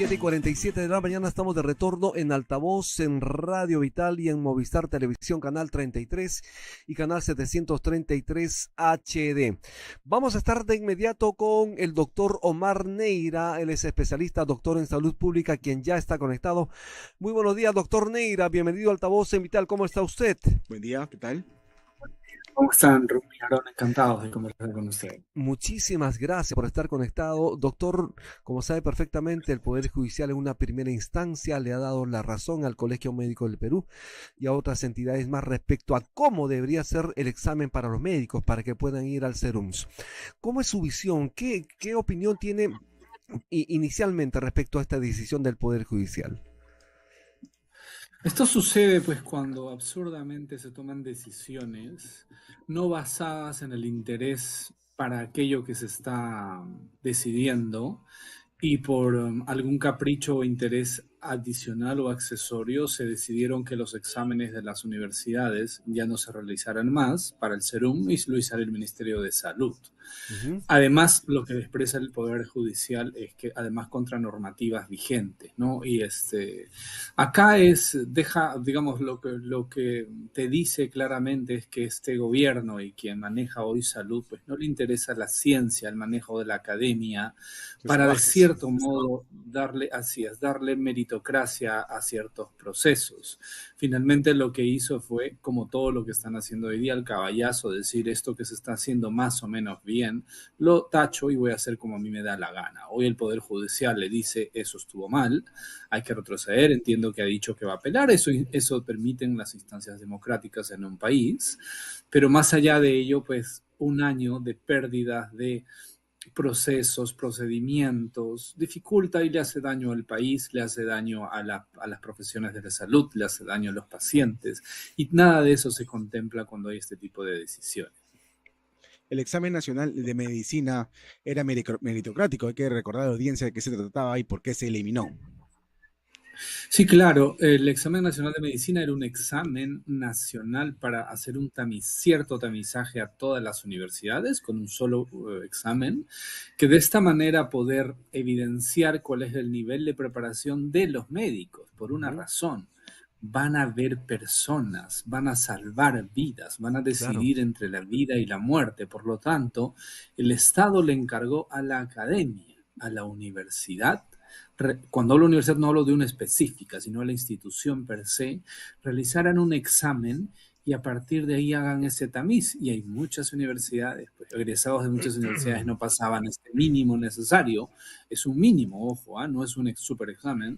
7:47 de la mañana estamos de retorno en Altavoz, en Radio Vital y en Movistar Televisión, canal 33 y canal 733 HD. Vamos a estar de inmediato con el doctor Omar Neira, él es especialista, doctor en salud pública, quien ya está conectado. Muy buenos días, doctor Neira, bienvenido a Altavoz en Vital, ¿cómo está usted? Buen día, ¿qué tal? ¿Cómo están, Rumi y Aarón? Encantados de conversar con usted. Muchísimas gracias por estar conectado. Doctor, como sabe perfectamente, el Poder Judicial en una primera instancia le ha dado la razón al Colegio Médico del Perú y a otras entidades más respecto a cómo debería ser el examen para los médicos para que puedan ir al SERUMS. ¿Cómo es su visión? ¿Qué opinión tiene inicialmente respecto a esta decisión del Poder Judicial? Esto sucede pues cuando absurdamente se toman decisiones no basadas en el interés para aquello que se está decidiendo y por algún capricho o interés adicional o accesorio se decidieron que los exámenes de las universidades ya no se realizaran más para el SERUM y lo hiciera el Ministerio de Salud. Además, lo que expresa el Poder Judicial es que además contra normativas vigentes, ¿no? Y acá digamos, lo que te dice claramente es que este gobierno y quien maneja hoy salud, pues no le interesa la ciencia, el manejo de la academia, para de cierto modo darle meritocracia a ciertos procesos. Finalmente lo que hizo fue, como todo lo que están haciendo hoy día, el caballazo, decir esto que se está haciendo más o menos bien, lo tacho y voy a hacer como a mí me da la gana. Hoy el Poder Judicial le dice, eso estuvo mal, hay que retroceder, entiendo que ha dicho que va a apelar, eso permiten las instancias democráticas en un país, pero más allá de ello, pues un año de pérdidas de procesos, procedimientos, dificulta y le hace daño al país, le hace daño a las profesiones de la salud, le hace daño a los pacientes, y nada de eso se contempla cuando hay este tipo de decisiones. El examen nacional de medicina era meritocrático, hay que recordar a la audiencia de qué se trataba y por qué se eliminó. Sí, claro, el examen nacional de medicina era un examen nacional para hacer un cierto tamizaje a todas las universidades con un solo examen, que de esta manera poder evidenciar cuál es el nivel de preparación de los médicos, por una razón. Van a ver personas, van a salvar vidas, van a decidir entre la vida y la muerte. Por lo tanto, el Estado le encargó a la academia, a la universidad. Cuando hablo de universidad no hablo de una específica, sino a la institución per se, realizaran un examen y a partir de ahí hagan ese tamiz. Y hay muchas universidades, pues egresados de muchas universidades no pasaban este mínimo necesario, es un mínimo, ojo, no es un super examen,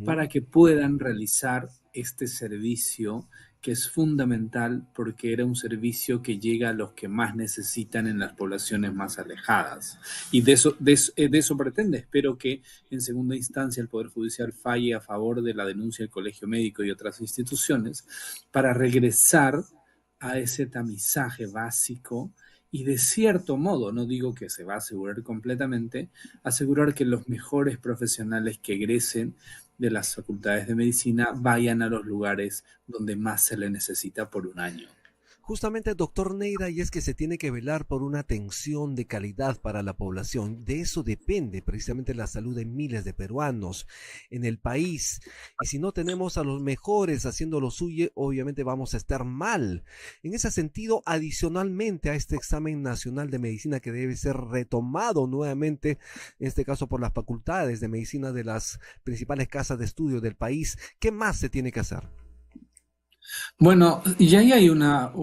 para que puedan realizar este servicio que es fundamental porque era un servicio que llega a los que más necesitan en las poblaciones más alejadas. Y de eso pretende. Espero que en segunda instancia el Poder Judicial falle a favor de la denuncia del Colegio Médico y otras instituciones para regresar a ese tamizaje básico y de cierto modo, no digo que se va a asegurar completamente, asegurar que los mejores profesionales que egresen de las facultades de medicina vayan a los lugares donde más se le necesita por un año. Justamente, doctor Neira, y es que se tiene que velar por una atención de calidad para la población. De eso depende precisamente la salud de miles de peruanos en el país. Y si no tenemos a los mejores haciendo lo suyo, obviamente vamos a estar mal. En ese sentido, adicionalmente a este examen nacional de medicina que debe ser retomado nuevamente, en este caso por las facultades de medicina de las principales casas de estudio del país, ¿qué más se tiene que hacer? Bueno, y ahí hay digamos,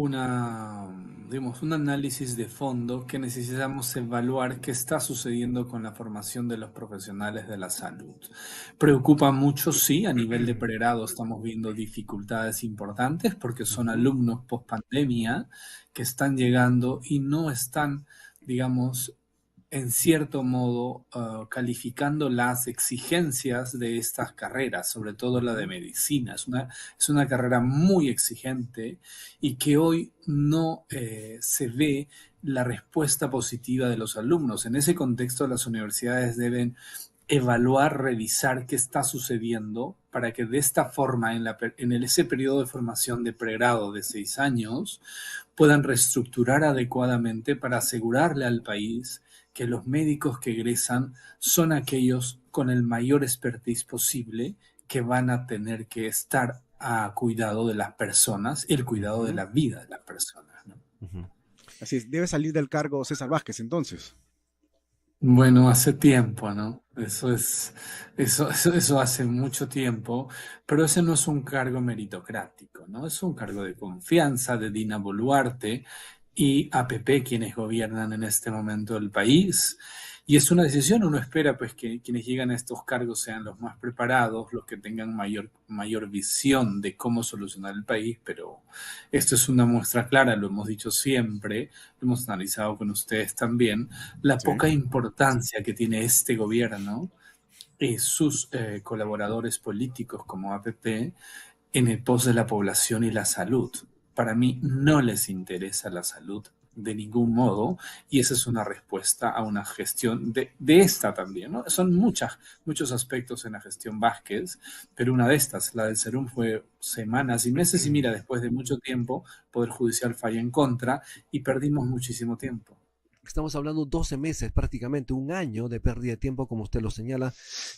un análisis de fondo que necesitamos evaluar qué está sucediendo con la formación de los profesionales de la salud. Preocupa mucho, sí, a nivel de pregrado estamos viendo dificultades importantes porque son alumnos post pandemia que están llegando y no están, digamos, en cierto modo, calificando las exigencias de estas carreras, sobre todo la de medicina. Es una carrera muy exigente y que hoy no se ve la respuesta positiva de los alumnos. En ese contexto, las universidades deben evaluar, revisar qué está sucediendo para que de esta forma, ese periodo de formación de pregrado de 6 años, puedan reestructurar adecuadamente para asegurarle al país que los médicos que egresan son aquellos con el mayor expertise posible que van a tener que estar a cuidado de las personas y el cuidado de la vida de las personas, ¿no? Así es, debe salir del cargo César Vázquez entonces. Bueno, hace tiempo, ¿no? Eso hace mucho tiempo, pero ese no es un cargo meritocrático, ¿no? Es un cargo de confianza de Dina Boluarte y APP, quienes gobiernan en este momento el país. Y es una decisión, uno espera pues que quienes llegan a estos cargos sean los más preparados, los que tengan mayor visión de cómo solucionar el país, pero esto es una muestra clara, lo hemos dicho siempre, lo hemos analizado con ustedes también, la Sí. poca importancia que tiene este gobierno y sus colaboradores políticos como APP en el pos de la población y la salud. Para mí no les interesa la salud de ningún modo y esa es una respuesta a una gestión de esta también, ¿no? Son muchos aspectos en la gestión Vázquez, pero una de estas, la del Serum, fue semanas y meses y mira, después de mucho tiempo, Poder Judicial falla en contra y perdimos muchísimo tiempo. Estamos hablando 12 meses, prácticamente un año de pérdida de tiempo, como usted lo señala,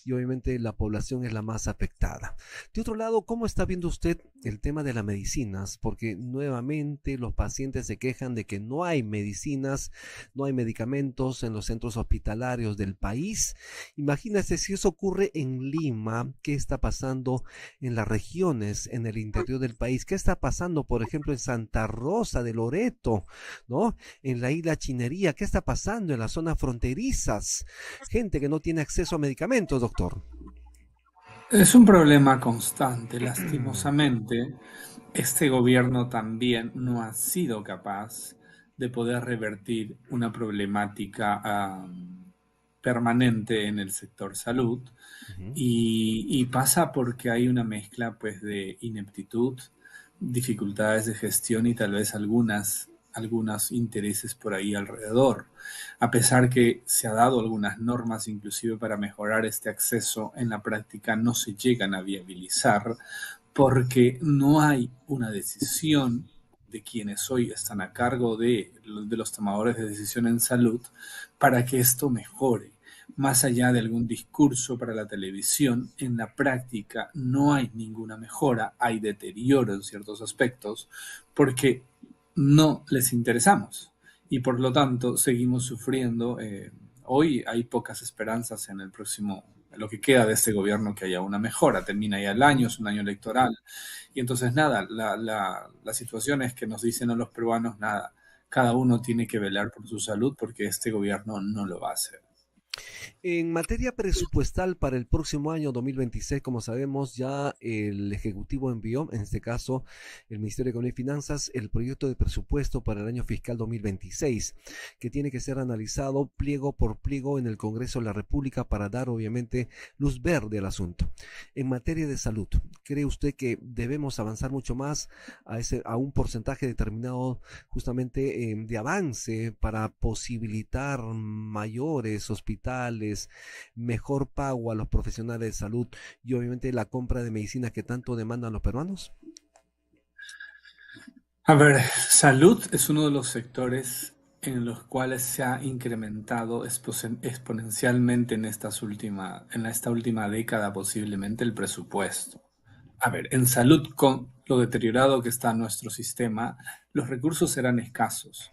y obviamente la población es la más afectada. De otro lado, ¿cómo está viendo usted el tema de las medicinas? Porque nuevamente los pacientes se quejan de que no hay medicinas, no hay medicamentos en los centros hospitalarios del país. Imagínese si eso ocurre en Lima, ¿qué está pasando en las regiones, en el interior del país? ¿Qué está pasando, por ejemplo, en Santa Rosa de Loreto, ¿no? En la isla Chinería, ¿qué está pasando en las zonas fronterizas? Gente que no tiene acceso a medicamentos, doctor. Es un problema constante, lastimosamente. Este gobierno también no ha sido capaz de poder revertir una problemática permanente en el sector salud y pasa porque hay una mezcla pues de ineptitud, dificultades de gestión y tal vez algunos intereses por ahí alrededor. A pesar que se ha dado algunas normas inclusive para mejorar este acceso, en la práctica no se llegan a viabilizar porque no hay una decisión de quienes hoy están a cargo de los tomadores de decisión en salud para que esto mejore. Más allá de algún discurso para la televisión, en la práctica no hay ninguna mejora, hay deterioro en ciertos aspectos porque no les interesamos y por lo tanto seguimos sufriendo. Hoy hay pocas esperanzas en lo que queda de este gobierno que haya una mejora. Termina ya el año, es un año electoral. Y entonces nada, la situación es que nos dicen a los peruanos, nada, cada uno tiene que velar por su salud porque este gobierno no lo va a hacer. En materia presupuestal para el próximo año 2026, como sabemos, ya el Ejecutivo envió, en este caso el Ministerio de Economía y Finanzas, el proyecto de presupuesto para el año fiscal 2026, que tiene que ser analizado pliego por pliego en el Congreso de la República para dar, obviamente, luz verde al asunto. En materia de salud, ¿cree usted que debemos avanzar mucho más a un porcentaje determinado justamente de avance para posibilitar mayores hospitales, mejor pago a los profesionales de salud y obviamente la compra de medicinas que tanto demandan los peruanos? A ver, salud es uno de los sectores en los cuales se ha incrementado exponencialmente en esta última década posiblemente el presupuesto. A ver, en salud, con lo deteriorado que está nuestro sistema, los recursos serán escasos.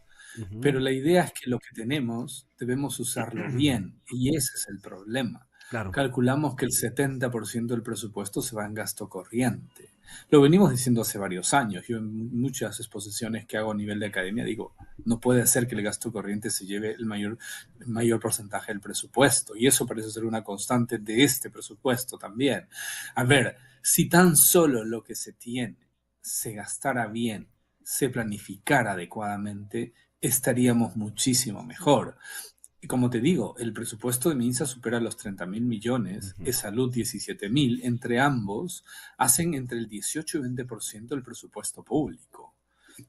Pero la idea es que lo que tenemos debemos usarlo bien y ese es el problema. Claro. Calculamos que el 70% del presupuesto se va en gasto corriente. Lo venimos diciendo hace varios años. Yo en muchas exposiciones que hago a nivel de academia digo, no puede ser que el gasto corriente se lleve el mayor porcentaje del presupuesto. Y eso parece ser una constante de este presupuesto también. A ver, si tan solo lo que se tiene se gastara bien, se planificara adecuadamente, estaríamos muchísimo mejor. Y como te digo, el presupuesto de MINSA supera los 30.000 millones, es salud 17.000, entre ambos hacen entre el 18 y 20% del presupuesto público.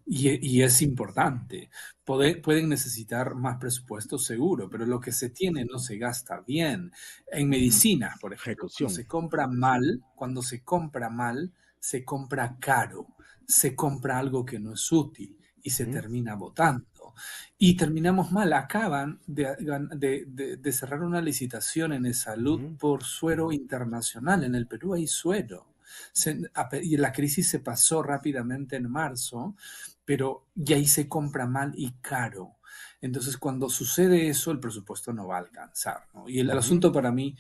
Y es importante. Pueden necesitar más presupuesto seguro, pero lo que se tiene no se gasta bien. En medicina, por ejemplo, cuando se compra mal, se compra caro, se compra algo que no es útil y se termina botando. presupuesto. Y terminamos mal. Acaban de cerrar una licitación en salud por suero internacional. En el Perú hay suero. Y la crisis se pasó rápidamente en marzo, pero y ahí se compra mal y caro. Entonces, cuando sucede eso, el presupuesto no va a alcanzar, ¿no? Y el asunto para mí,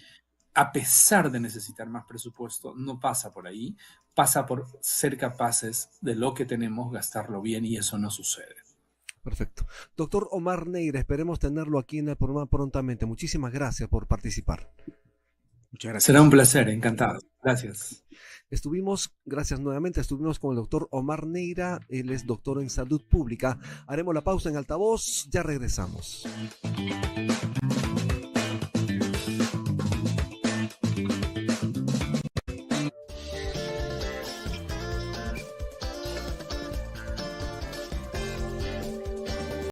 a pesar de necesitar más presupuesto, no pasa por ahí, pasa por ser capaces de lo que tenemos, gastarlo bien, y eso no sucede. Perfecto. Doctor Omar Neira, esperemos tenerlo aquí en el programa prontamente. Muchísimas gracias por participar. Muchas gracias. Será un placer, encantado. Gracias. Gracias nuevamente, estuvimos con el doctor Omar Neira, él es doctor en salud pública. Haremos la pausa en altavoz, ya regresamos.